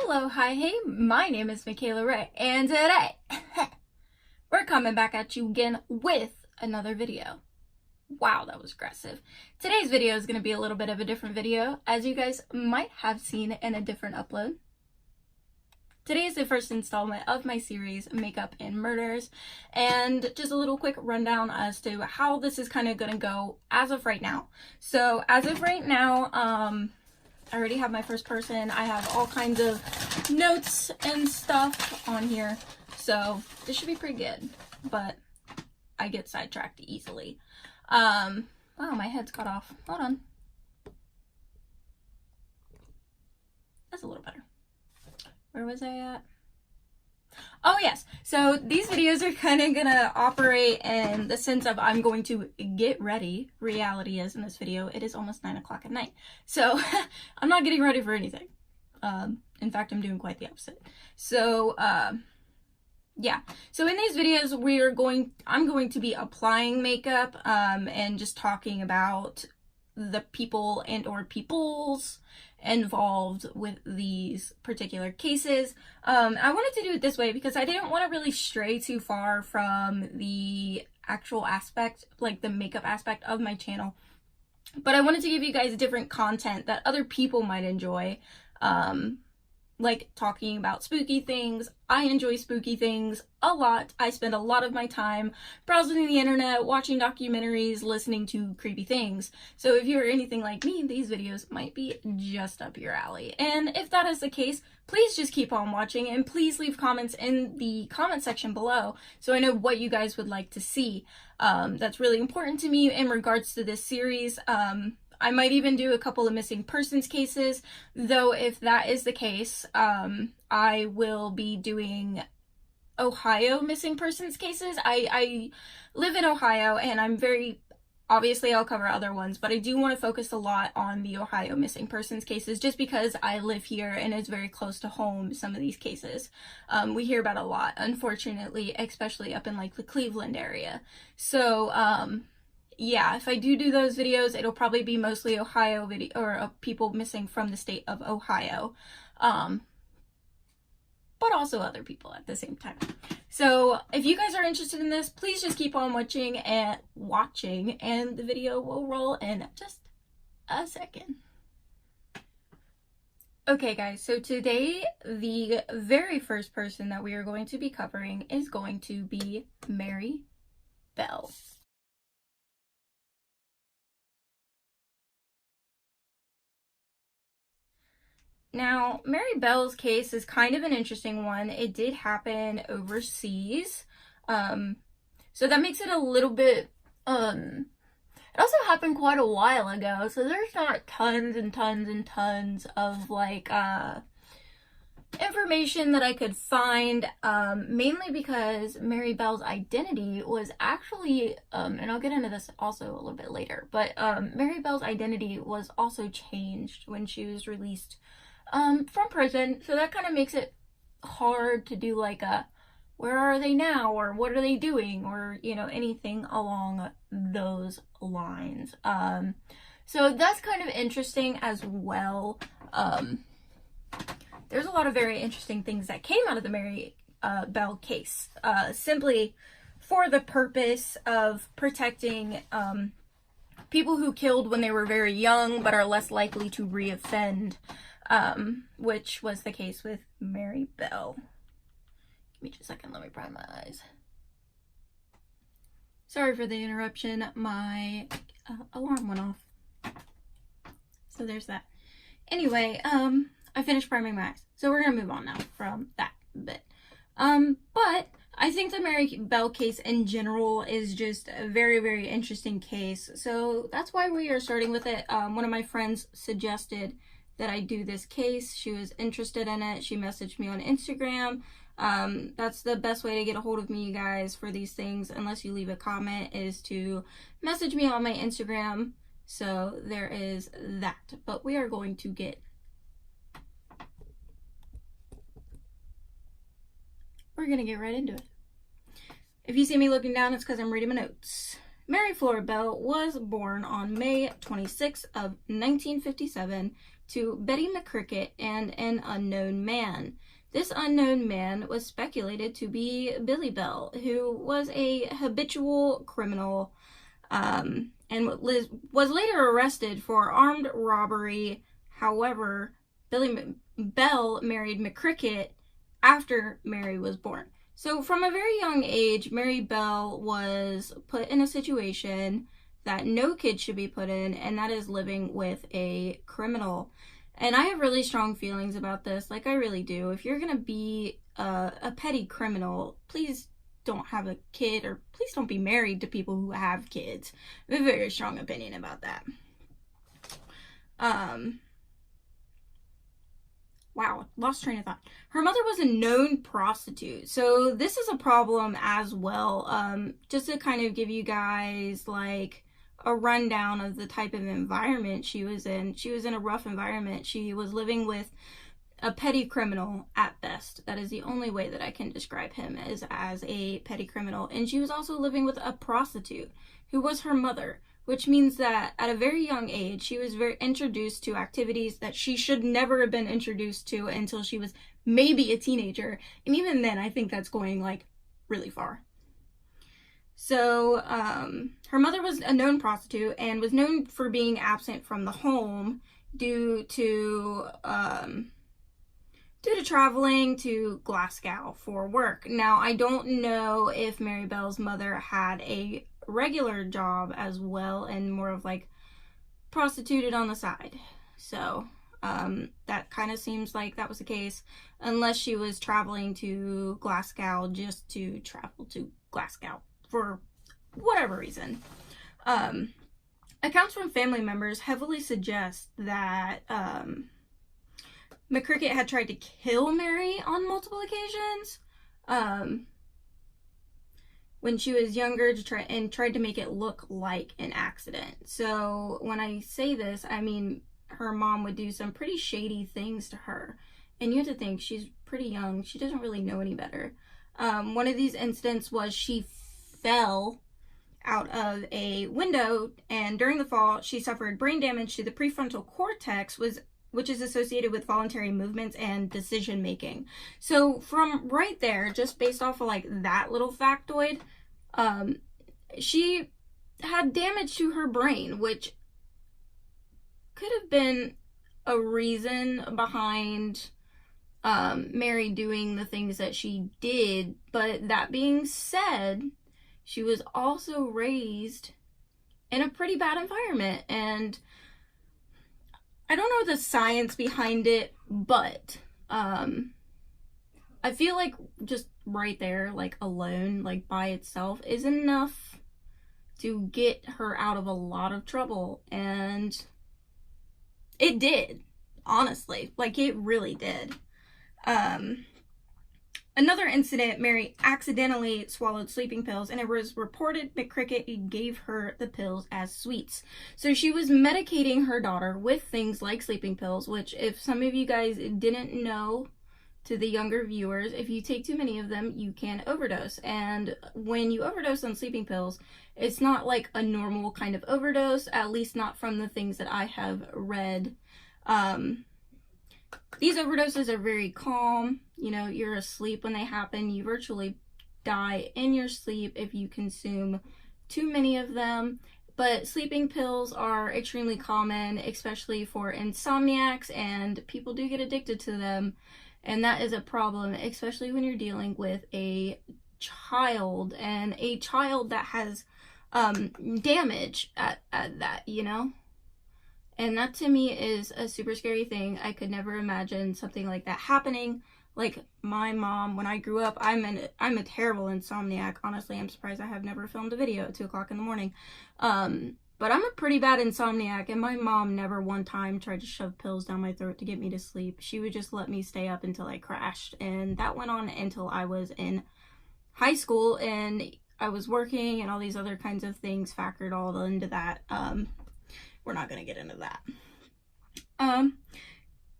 Hello, hi, hey, my name is Michaela Ray, and today, we're coming back at you again with another video. Wow, that was aggressive. Today's video is going to be a little bit of a different video, as you guys might have seen in a different upload. Today is the first installment of my series, Makeup and Murders, and just a little quick rundown as to how this is kind of going to go as of right now. So, as of right now, I already have my first person. I have all kinds of notes and stuff on here, so this should be pretty good, but I get sidetracked easily. Wow, my head's cut off. Hold on. That's a little better. Where was I at? Oh yes, so these videos are kind of gonna operate in the sense of I'm going to get ready. Reality is in this video, it is almost 9 o'clock at night. So I'm not getting ready for anything. In fact, I'm doing quite the opposite. So yeah, so in these videos I'm going to be applying makeup and just talking about the people and or peoples involved with these particular cases. I wanted to do it this way because I didn't want to really stray too far from the actual aspect, like the makeup aspect of my channel, but I wanted to give you guys different content that other people might enjoy, like talking about spooky things. I enjoy spooky things a lot. I spend a lot of my time browsing the internet, watching documentaries, listening to creepy things. So if you're anything like me, these videos might be just up your alley. And if that is the case, please just keep on watching and please leave comments in the comment section below so I know what you guys would like to see. That's really important to me in regards to this series. I might even do a couple of missing persons cases, though if that is the case, I will be doing Ohio missing persons cases. I live in Ohio and obviously I'll cover other ones, but I do want to focus a lot on the Ohio missing persons cases just because I live here and it's very close to home, some of these cases. We hear about a lot, unfortunately, especially up in like the Cleveland area. So, yeah, if I do those videos, it'll probably be mostly Ohio video or people missing from the state of Ohio, but also other people at the same time. So if you guys are interested in this, please just keep on watching, and the video will roll in just a second. Okay guys, so today the very first person that we are going to be covering is going to be Mary Bell. Now, Mary Bell's case is kind of an interesting one. It did happen overseas. So that makes it a little bit, it also happened quite a while ago. So there's not tons and tons and tons of like, information that I could find, mainly because Mary Bell's identity was actually, and I'll get into this also a little bit later, but Mary Bell's identity was also changed when she was released from prison, so that kind of makes it hard to do like a where are they now or what are they doing or anything along those lines. So that's kind of interesting as well. There's a lot of very interesting things that came out of the Mary Bell case, simply for the purpose of protecting people who killed when they were very young but are less likely to reoffend. Which was the case with Mary Bell. Give me just a second, let me dry my eyes. Sorry for the interruption, my alarm went off. So there's that. Anyway, I finished priming my eyes. So we're gonna move on now from that bit. But I think the Mary Bell case in general is just a very, very interesting case. So that's why we are starting with it. One of my friends suggested that I do this case. She was interested in it. She messaged me on Instagram. That's the best way to get a hold of me, you guys, for these things, unless you leave a comment, is to message me on my Instagram. So there is that. But we are going to get right into it. If you see me looking down, it's because I'm reading my notes. Mary Flora Bell was born on May 26th of 1957 to Betty McCricket and an unknown man. This unknown man was speculated to be Billy Bell, who was a habitual criminal and was later arrested for armed robbery. However, Billy Bell married McCricket after Mary was born. So from a very young age, Mary Bell was put in a situation that no kid should be put in, and that is living with a criminal. And I have really strong feelings about this, like I really do. If you're gonna be a petty criminal, please don't have a kid, or please don't be married to people who have kids. I have a very strong opinion about that. Wow, lost train of thought. Her mother was a known prostitute, so this is a problem as well. Just to kind of give you guys like a rundown of the type of environment she was in. She was in a rough environment. She was living with a petty criminal at best. That is the only way that I can describe him, as a petty criminal. And she was also living with a prostitute who was her mother, which means that at a very young age, she was introduced to activities that she should never have been introduced to until she was maybe a teenager. And even then, I think that's going like really far. So her mother was a known prostitute and was known for being absent from the home due to traveling to Glasgow for work. Now, I don't know if Mary Bell's mother had a regular job as well and more of like prostituted on the side. So that kind of seems like that was the case, unless she was traveling to Glasgow just to travel to Glasgow for whatever reason. Accounts from family members heavily suggest that McCricket had tried to kill Mary on multiple occasions when she was younger, tried to make it look like an accident. So when I say this, I mean her mom would do some pretty shady things to her, and you have to think she's pretty young. She doesn't really know any better. One of these incidents was she fell out of a window, and during the fall she suffered brain damage to the prefrontal cortex, which is associated with voluntary movements and decision making. So from right there, just based off of like that little factoid, she had damage to her brain, which could have been a reason behind Mary doing the things that she did. But that being said, she was also raised in a pretty bad environment, and I don't know the science behind it, but I feel like just right there, like alone, like by itself, is enough to get her out of a lot of trouble. And it did, honestly. Like, it really did. Another incident, Mary accidentally swallowed sleeping pills, and it was reported McCricket gave her the pills as sweets. So she was medicating her daughter with things like sleeping pills, which, if some of you guys didn't know, to the younger viewers, if you take too many of them, you can overdose. And when you overdose on sleeping pills, it's not like a normal kind of overdose, at least not from the things that I have read. These overdoses are very calm. You know, you're asleep when they happen. You virtually die in your sleep if you consume too many of them. But sleeping pills are extremely common, especially for insomniacs, and people do get addicted to them. And that is a problem, especially when you're dealing with a child, and a child that has damage at that, you know? And that to me is a super scary thing. I could never imagine something like that happening. Like my mom, when I grew up, I'm a terrible insomniac. Honestly, I'm surprised I have never filmed a video at 2 o'clock in the morning. But I'm a pretty bad insomniac, and my mom never one time tried to shove pills down my throat to get me to sleep. She would just let me stay up until I crashed. And that went on until I was in high school, and I was working, and all these other kinds of things factored all into that. We're not going to get into that.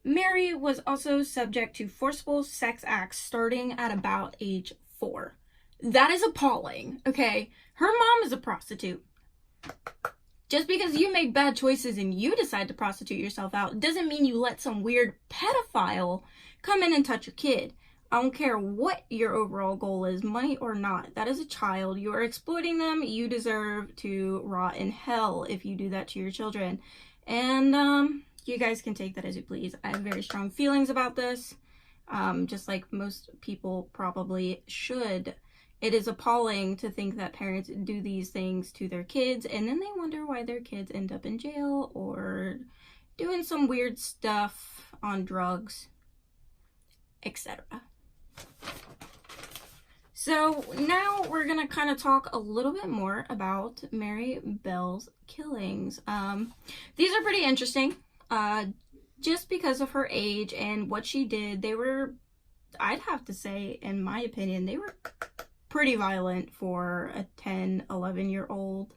Mary was also subject to forcible sex acts starting at about age 4. That is appalling, okay? Her mom is a prostitute. Just because you make bad choices and you decide to prostitute yourself out doesn't mean you let some weird pedophile come in and touch your kid. I don't care what your overall goal is, money or not. That is a child. You are exploiting them. You deserve to rot in hell if you do that to your children. And you guys can take that as you please. I have very strong feelings about this, just like most people probably should. It is appalling to think that parents do these things to their kids and then they wonder why their kids end up in jail or doing some weird stuff on drugs, etc. So now we're going to kind of talk a little bit more about Mary Bell's killings. These are pretty interesting, just because of her age and what she did. They were, I'd have to say, in my opinion, they were pretty violent for a 10, 11-year-old.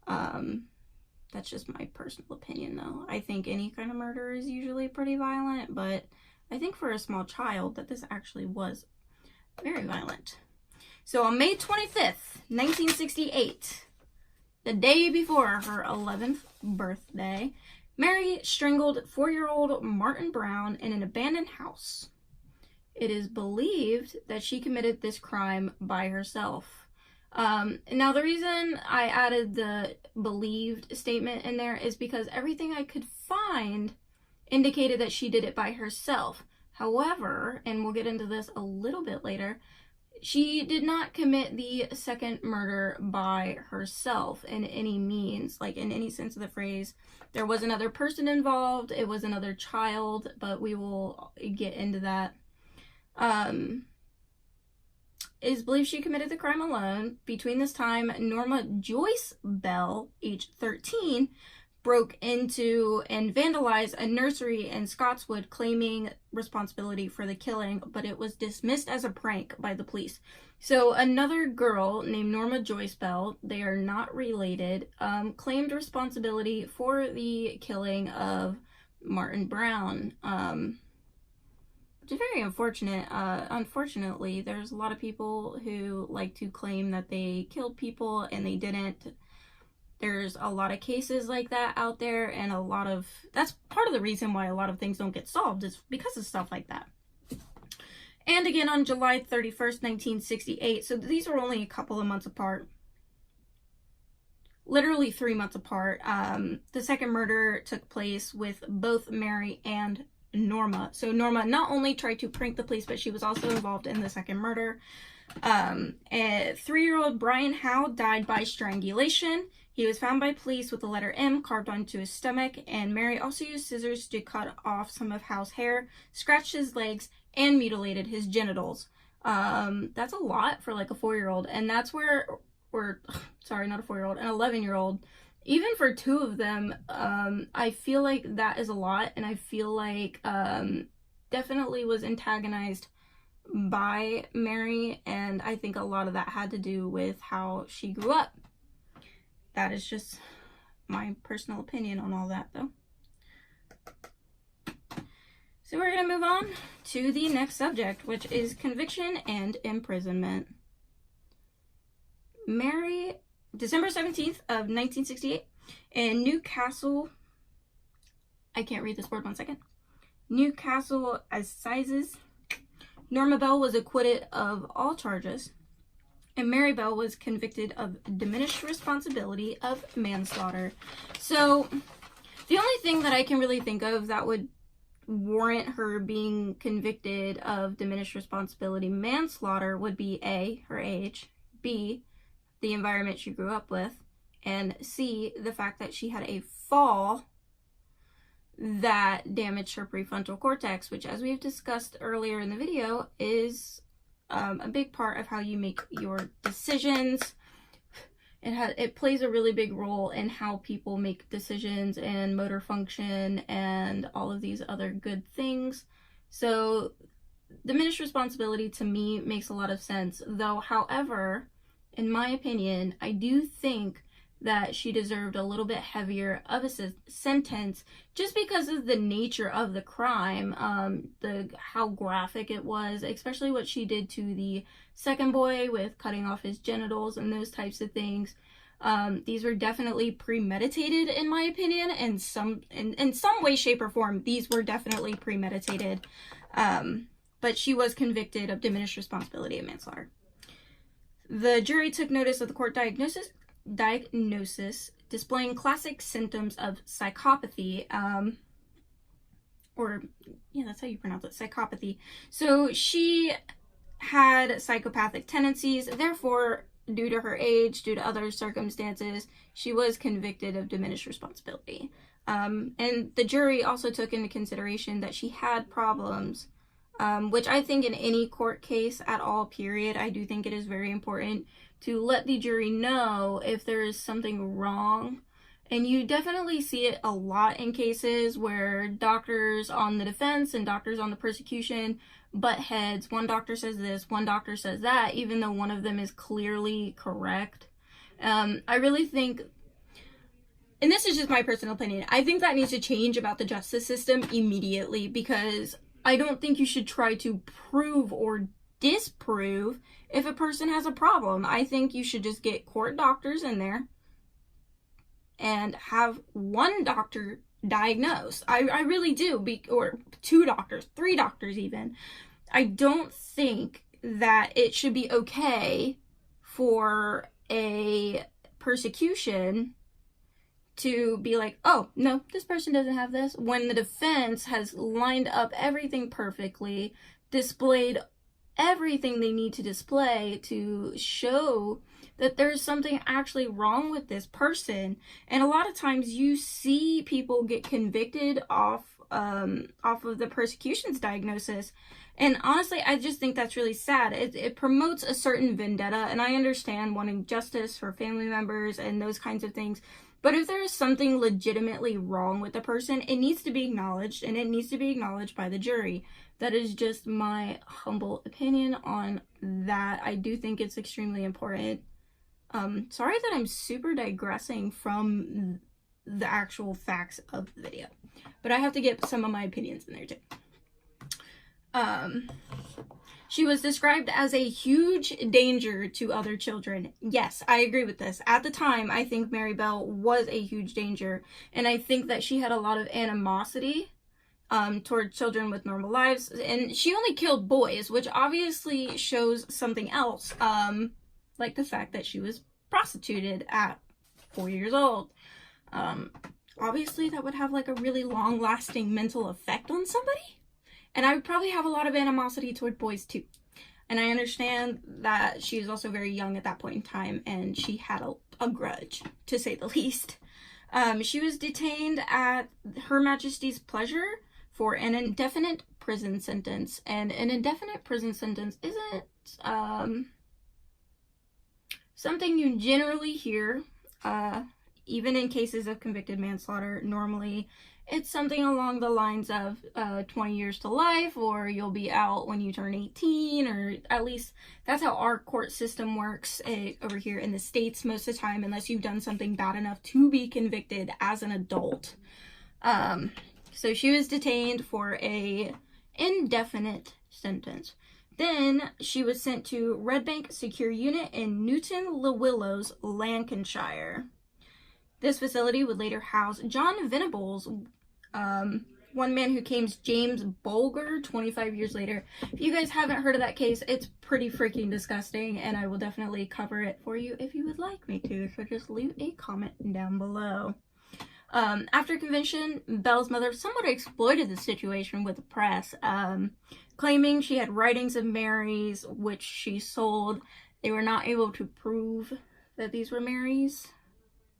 That's just my personal opinion, though. I think any kind of murder is usually pretty violent, but I think for a small child that this actually was very violent. So on May 25th, 1968, the day before her 11th birthday, Mary strangled 4-year-old Martin Brown in an abandoned house. It is believed that she committed this crime by herself. Now, the reason I added the believed statement in there is because everything I could find indicated that she did it by herself. However, and we'll get into this a little bit later, she did not commit the second murder by herself in any means, like in any sense of the phrase. There was another person involved, it was another child, but we will get into that. It is believed she committed the crime alone. Between this time, Norma Joyce Bell, age 13, broke into and vandalized a nursery in Scottswood, claiming responsibility for the killing, but it was dismissed as a prank by the police. So another girl named Norma Joyce Bell, they are not related, claimed responsibility for the killing of Martin Brown, which is very unfortunate. Unfortunately, there's a lot of people who like to claim that they killed people and they didn't. There's a lot of cases like that out there, and that's part of the reason why a lot of things don't get solved, is because of stuff like that. And again, on July 31st, 1968, so these were only a couple of months apart, literally 3 months apart. The second murder took place with both Mary and Norma. So Norma not only tried to prank the police, but she was also involved in the second murder. 3-year-old Brian Howe died by strangulation. He was found by police with the letter M carved onto his stomach, and Mary also used scissors to cut off some of Howe's hair, scratched his legs, and mutilated his genitals. That's a lot for like a 4-year-old, and that's where, sorry, not a 4-year-old, an 11-year-old. Even for two of them, I feel like that is a lot, and I feel like definitely was antagonized by Mary, and I think a lot of that had to do with how she grew up. That is just my personal opinion on all that, though. So we're going to move on to the next subject, which is conviction and imprisonment. Mary, December 17th of 1968, in Newcastle, I can't read this word, 1 second. Newcastle Assizes, Norma Bell was acquitted of all charges, and Mary Bell was convicted of diminished responsibility of manslaughter. So the only thing that I can really think of that would warrant her being convicted of diminished responsibility manslaughter would be A, her age, B, the environment she grew up with, and C, the fact that she had a fall that damaged her prefrontal cortex, which, as we've discussed earlier in the video, is a big part of how you make your decisions. It plays a really big role in how people make decisions and motor function and all of these other good things. So diminished responsibility to me makes a lot of sense, though. However, in my opinion, I do think that she deserved a little bit heavier of a sentence just because of the nature of the crime, how graphic it was, especially what she did to the second boy with cutting off his genitals and those types of things. These were definitely premeditated, in my opinion, and in some way, shape, or form, these were definitely premeditated. But she was convicted of diminished responsibility and manslaughter. The jury took notice of the court diagnosis displaying classic symptoms of psychopathy, or, yeah, that's how you pronounce it, psychopathy. So she had psychopathic tendencies, therefore, due to her age, due to other circumstances, she was convicted of diminished responsibility. And the jury also took into consideration that she had problems, which I think in any court case at all, period, I do think it is very important to let the jury know if there is something wrong. And you definitely see it a lot in cases where doctors on the defense and doctors on the prosecution butt heads. One doctor says this, one doctor says that, even though one of them is clearly correct. I really think, and this is just my personal opinion, I think that needs to change about the justice system immediately, because I don't think you should try to prove or disprove if a person has a problem. I think you should just get court doctors in there and have one doctor diagnose. I really do, or 2 doctors, 3 doctors even. I don't think that it should be okay for a prosecution to be like, oh, no, this person doesn't have this, when the defense has lined up everything perfectly, displayed everything they need to display to show that there's something actually wrong with this person. And a lot of times you see people get convicted off of the prosecution's diagnosis. And honestly, I just think that's really sad. It promotes a certain vendetta, and I understand wanting justice for family members and those kinds of things. But if there is something legitimately wrong with the person, it needs to be acknowledged, and it needs to be acknowledged by the jury. That is just my humble opinion on that. I do think it's extremely important. Sorry that I'm super digressing from the actual facts of the video, but I have to get some of my opinions in there too. She was described as a huge danger to other children. Yes, I agree with this. At the time, I think Mary Bell was a huge danger, and I think that she had a lot of animosity toward children with normal lives, and she only killed boys, which obviously shows something else, like the fact that she was prostituted at 4 years old. Obviously that would have like a really long-lasting mental effect on somebody. And I would probably have a lot of animosity toward boys too. And I understand that she was also very young at that point in time, and she had a grudge, to say the least. She was detained at Her Majesty's pleasure for an indefinite prison sentence. And an indefinite prison sentence isn't something you generally hear, even in cases of convicted manslaughter. Normally, it's something along the lines of 20 years to life, or you'll be out when you turn 18, or at least that's how our court system works over here in the States most of the time, unless you've done something bad enough to be convicted as an adult. So she was detained for a indefinite sentence. Then she was sent to Red Bank Secure Unit in Newton-le-Willows, Lancashire. This facility would later house John Venables, one man who came James Bulger 25 years later. If you guys haven't heard of that case, it's pretty freaking disgusting, and I will definitely cover it for you if you would like me to, so just leave a comment down below. After conviction, Bell's mother somewhat exploited the situation with the press, claiming she had writings of Mary's, which she sold. They were not able to prove that these were Mary's.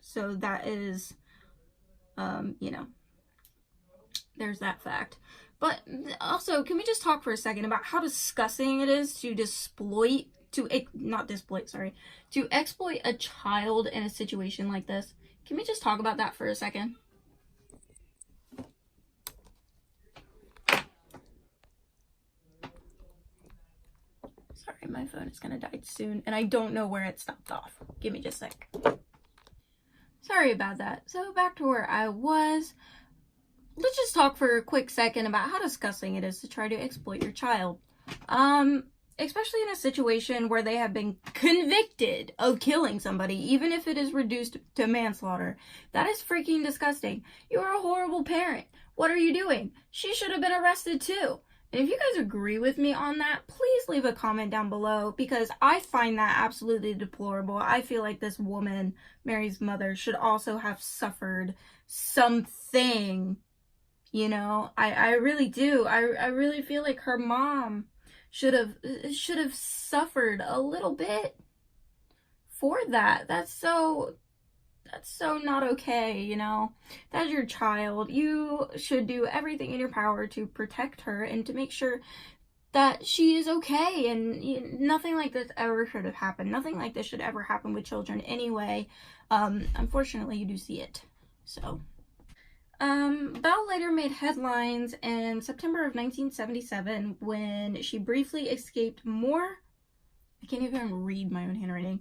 So that is, you know, there's that fact. But also, can we just talk for a second about how disgusting it is to exploit a child in a situation like this? Can we just talk about that for a second? Sorry, my phone is gonna die soon, and I don't know where it stopped off. Give me just a sec. Sorry about that. So back to where I was. Let's just talk for a quick second about how disgusting it is to try to exploit your child. especially in a situation where they have been convicted of killing somebody, even if it is reduced to manslaughter. That is freaking disgusting. You are a horrible parent. What are you doing? She should have been arrested too. And if you guys agree with me on that, please leave a comment down below, because I find that absolutely deplorable. I feel like this woman, Mary's mother, should also have suffered something. You know, I really do. I really feel like her mom should have suffered a little bit for that. That's so not okay, you know. That's your child. You should do everything in your power to protect her and to make sure that she is okay, and nothing like this ever should have happened. Nothing like this should ever happen with children anyway. Unfortunately, you do see it. So Belle later made headlines in September of 1977 when she briefly escaped I can't even read my own handwriting,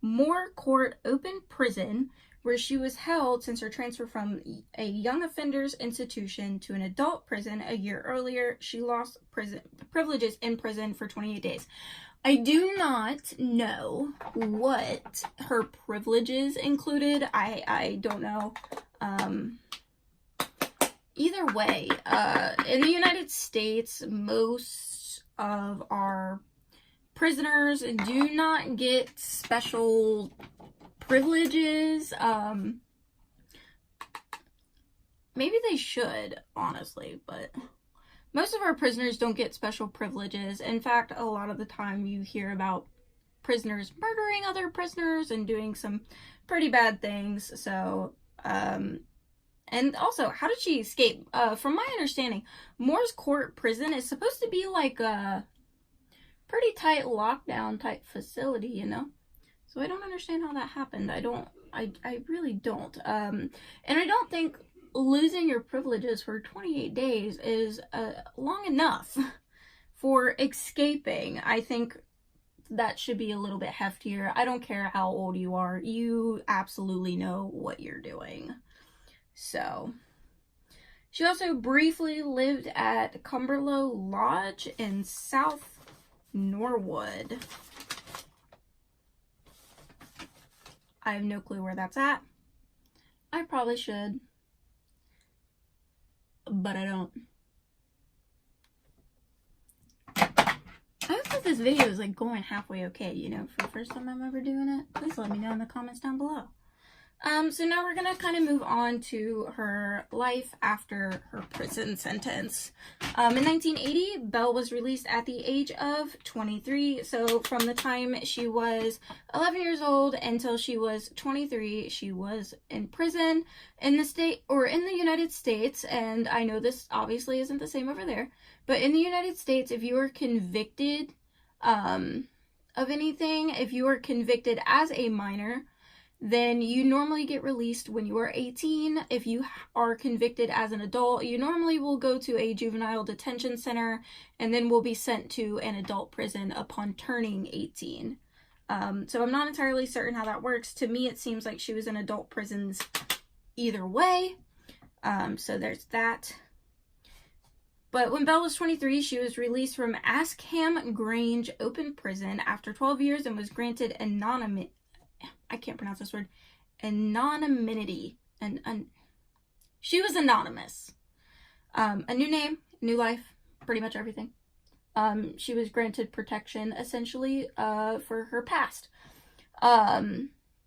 Moore Court Open Prison, where she was held since her transfer from a young offenders institution to an adult prison a year earlier. She lost privileges in prison for 28 days. I do not know what her privileges included. I don't know. Either way, in the United States, most of our prisoners do not get special privileges. Maybe they should, honestly, but most of our prisoners don't get special privileges. In fact, a lot of the time you hear about prisoners murdering other prisoners and doing some pretty bad things. So, and also, how did she escape? From my understanding, Moore's Court Prison is supposed to be like a pretty tight lockdown type facility, you know? So I don't understand how that happened. I really don't. And I don't think losing your privileges for 28 days is long enough for escaping. I think that should be a little bit heftier. I don't care how old you are. You absolutely know what you're doing. So, she also briefly lived at Cumberlow Lodge in South Norwood. I have no clue where that's at. I probably should, but I don't. I hope that this video is like going halfway okay, you know, for the first time I'm ever doing it. Please let me know in the comments down below. So now we're gonna kind of move on to her life after her prison sentence. In 1980, Belle was released at the age of 23. So from the time she was 11 years old until she was 23, she was in prison in the United States. And I know this obviously isn't the same over there, but in the United States, if you are convicted of anything, if you are convicted as a minor, then you normally get released when you are 18. If you are convicted as an adult, you normally will go to a juvenile detention center and then will be sent to an adult prison upon turning 18. So I'm not entirely certain how that works. To me, it seems like she was in adult prisons either way. So there's that. But when Belle was 23, she was released from Askham Grange Open Prison after 12 years and was granted I can't pronounce this word. Anonymity. She was anonymous. A new name, new life, pretty much everything. She was granted protection, essentially, for her past.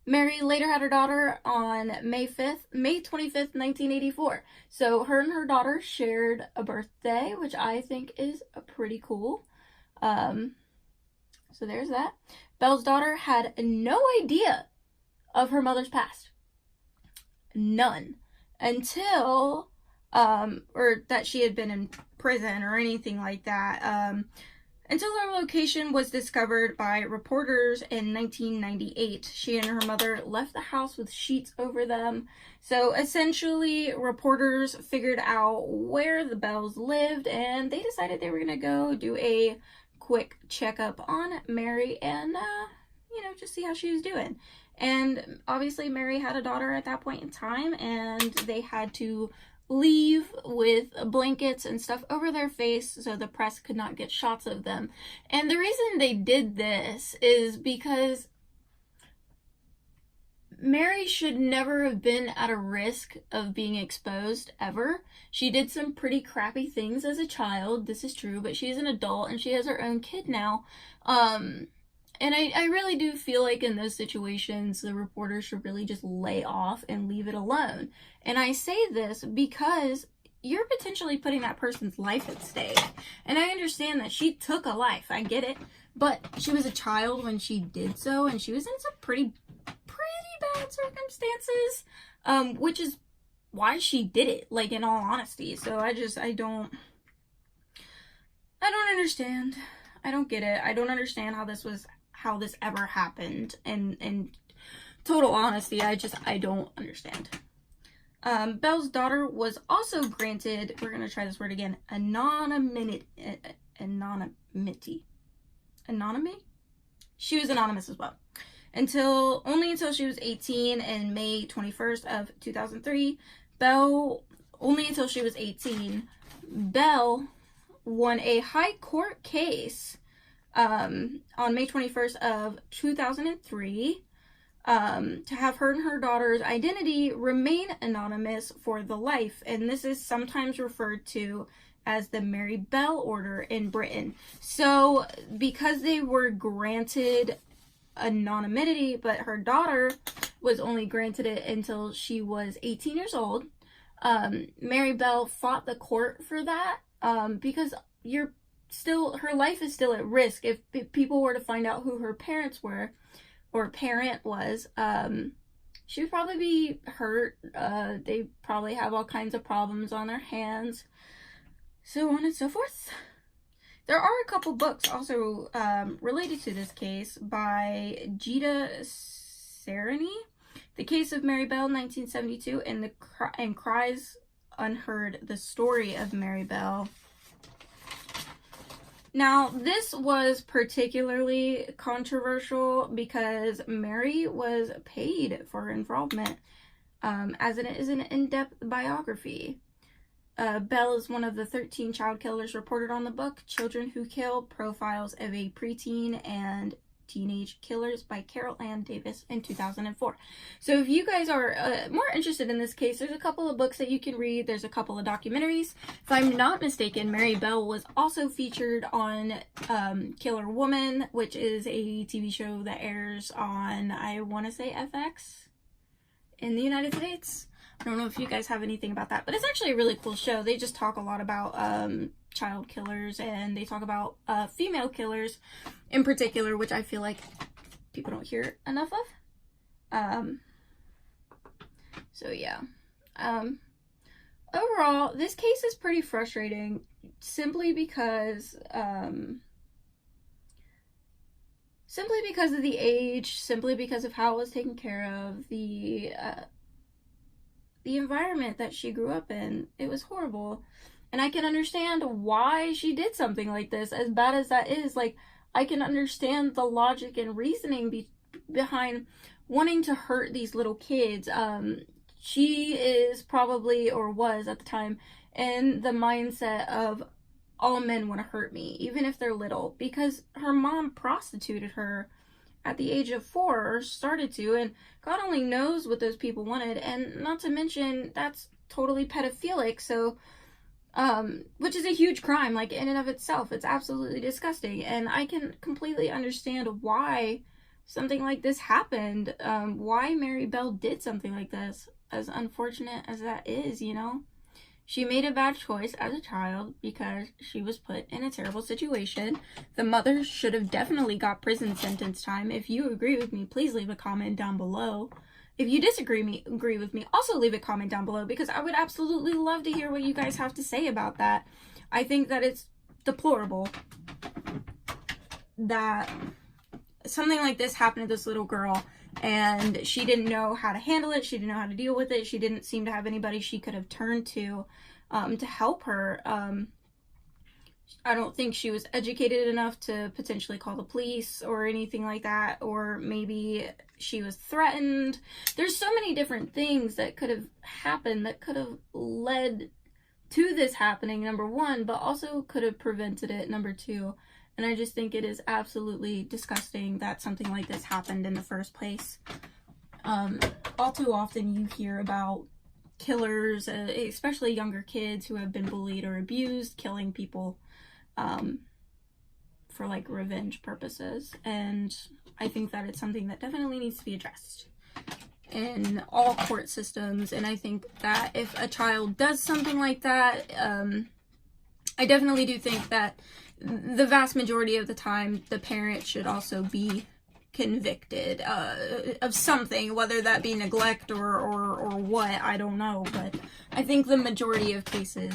Mary later had her daughter on May 25th, 1984. So her and her daughter shared a birthday, which I think is pretty cool. So there's that. Belle's daughter had no idea of her mother's past. None. Until, or that she had been in prison or anything like that. Until her location was discovered by reporters in 1998. She and her mother left the house with sheets over them. So essentially, reporters figured out where the Belles lived, and they decided they were going to go do a quick checkup on Mary and, you know, just see how she was doing. And obviously Mary had a daughter at that point in time, and they had to leave with blankets and stuff over their face so the press could not get shots of them. And the reason they did this is because Mary should never have been at a risk of being exposed ever. She did some pretty crappy things as a child, this is true, but she's an adult and she has her own kid now. And I really do feel like in those situations, the reporters should really just lay off and leave it alone. And I say this because you're potentially putting that person's life at stake. And I understand that she took a life, I get it, but she was a child when she did so, and she was in some pretty bad circumstances, which is why she did it, like, in all honesty. So I don't understand. I don't get it. I don't understand how this ever happened. And in total honesty, I don't understand. Belle's daughter was also granted, we're gonna try this word again, anonymity. Anonymity? She was anonymous as well. Only until she was 18 and May 21st of 2003. Only until she was 18, Belle won a high court case on May 21st of 2003 to have her and her daughter's identity remain anonymous for the life. And this is sometimes referred to as the Mary Bell Order in Britain. So because they were granted anonymity, but her daughter was only granted it until she was 18 years old, Mary Bell fought the court for that, because her life is still at risk. If people were to find out who her parents were, or parent was, she would probably be hurt. They probably have all kinds of problems on their hands, so on and so forth. There are a couple books also related to this case by Gita Sarini. The Case of Mary Bell, 1972, and Cries Unheard, The Story of Mary Bell. Now, this was particularly controversial because Mary was paid for her involvement, as it is an in-depth biography. Bell is one of the 13 child killers reported on the book, Children Who Kill, Profiles of a Preteen and Teenage Killers by Carol Ann Davis in 2004. So if you guys are more interested in this case, there's a couple of books that you can read. There's a couple of documentaries. If I'm not mistaken, Mary Bell was also featured on Killer Woman, which is a TV show that airs on, I want to say, FX in the United States. I don't know if you guys have anything about that, but it's actually a really cool show. They just talk a lot about child killers, and they talk about female killers in particular, which I feel like people don't hear enough of. So yeah. Overall, this case is pretty frustrating simply because of the age, simply because of how it was taken care of, the environment that she grew up in. It was horrible. And I can understand why she did something like this, as bad as that is. Like, I can understand the logic and reasoning behind wanting to hurt these little kids. She is probably, or was at the time, in the mindset of all men want to hurt me, even if they're little, because her mom prostituted her at the age of 4, or started to, and God only knows what those people wanted. And not to mention, that's totally pedophilic, so which is a huge crime, like, in and of itself. It's absolutely disgusting, and I can completely understand why something like this happened, why Mary Bell did something like this, as unfortunate as that is, you know. She made a bad choice as a child because she was put in a terrible situation. The mother should have definitely got prison sentence time. If you agree with me, please leave a comment down below. If you agree with me, also leave a comment down below, because I would absolutely love to hear what you guys have to say about that. I think that it's deplorable that something like this happened to this little girl, and she didn't know how to handle it. She didn't know how to deal with it. She didn't seem to have anybody she could have turned to help her. I don't think she was educated enough to potentially call the police or anything like that, or maybe she was threatened. There's so many different things that could have happened that could have led to this happening, number one, but also could have prevented it, number two. And I just think it is absolutely disgusting that something like this happened in the first place. All too often you hear about killers, especially younger kids who have been bullied or abused, killing people for like revenge purposes. And I think that it's something that definitely needs to be addressed in all court systems. And I think that if a child does something like that, I definitely do think that the vast majority of the time the parent should also be convicted of something, whether that be neglect or what, I don't know. But I think the majority of cases,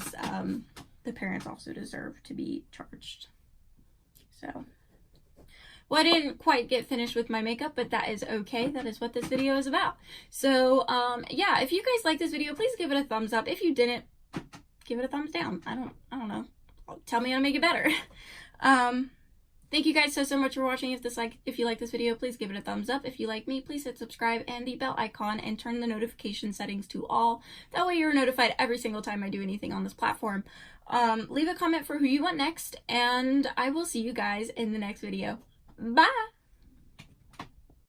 the parents also deserve to be charged. So, well, I didn't quite get finished with my makeup, but that is okay. That is what this video is about. So, yeah, if you guys like this video, please give it a thumbs up. If you didn't, give it a thumbs down. I don't know. Tell me how to make it better. Thank you guys so much for watching. If you like this video, please give it a thumbs up. If you like me, please hit subscribe and the bell icon and turn the notification settings to all. That way you're notified every single time I do anything on this platform. Leave a comment for who you want next, and I will see you guys in the next video. Bye!